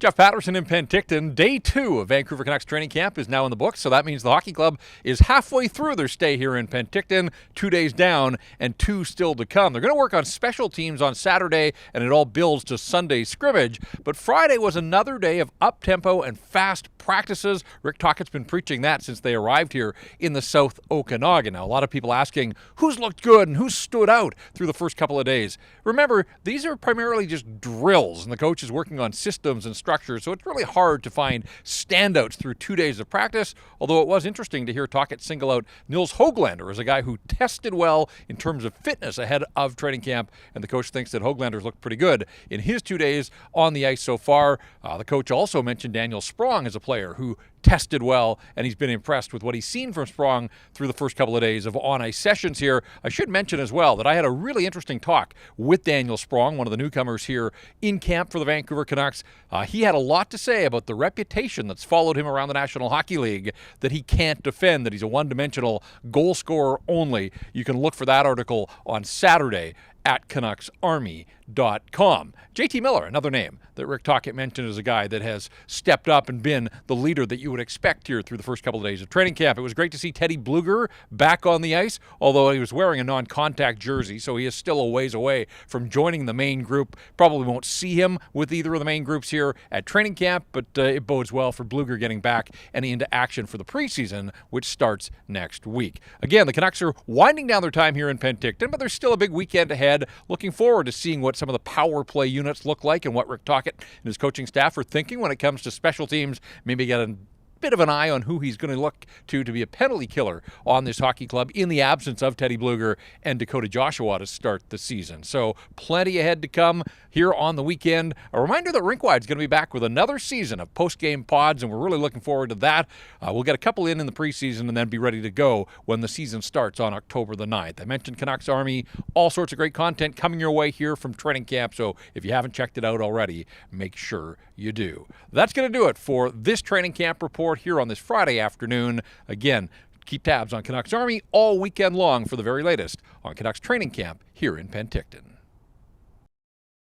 Jeff Paterson in Penticton. Day 2 of Vancouver Canucks training camp is now in the books, so that means the hockey club is halfway through their stay here in Penticton, 2 days down and 2 still to come. They're going to work on special teams on Saturday, and it all builds to Sunday's scrimmage. But Friday was another day of up-tempo and fast practices. Rick Tocchet's been preaching that since they arrived here in the South Okanagan. Now, a lot of people asking who's looked good and who's stood out through the first couple of days. Remember, these are primarily just drills, and the coach is working on systems and structure, so it's really hard to find standouts through 2 days of practice, although it was interesting to hear Tocchet single out Nils Höglander as a guy who tested well in terms of fitness ahead of training camp, and the coach thinks that Höglander's looked pretty good in his 2 days on the ice so far. The coach also mentioned Daniel Sprong as a player who tested well, and he's been impressed with what he's seen from Sprong through the first couple of days of on-ice sessions here. I should mention as well that I had a really interesting talk with Daniel Sprong, one of the newcomers here in camp for the Vancouver Canucks. He had a lot to say about the reputation that's followed him around the National Hockey League, that he can't defend, that he's a one-dimensional goal scorer only. You can look for that article on Saturday at CanucksArmy.com. JT Miller, another name that Rick Tocchet mentioned as a guy that has stepped up and been the leader that you would expect here through the first couple of days of training camp. It was great to see Teddy Blueger back on the ice, although he was wearing a non-contact jersey, so he is still a ways away from joining the main group. Probably won't see him with either of the main groups here at training camp, but it bodes well for Blueger getting back and into action for the preseason, which starts next week. Again, the Canucks are winding down their time here in Penticton, but there's still a big weekend ahead. Looking forward to seeing what some of the power play units look like and what Rick Tocchet and his coaching staff are thinking when it comes to special teams. Maybe get a bit of an eye on who he's going to look to be a penalty killer on this hockey club in the absence of Teddy Blueger and Dakota Joshua to start the season. So plenty ahead to come here on the weekend. A reminder that Rinkwide is going to be back with another season of post-game pods, and we're really looking forward to that. We'll get a couple in the preseason and then be ready to go when the season starts on October the 9th. I mentioned Canucks Army, all sorts of great content coming your way here from training camp, so if you haven't checked it out already, make sure you do. That's going to do it for this training camp report here on this Friday afternoon. Again, keep tabs on Canucks Army all weekend long for the very latest on Canucks training camp here in Penticton.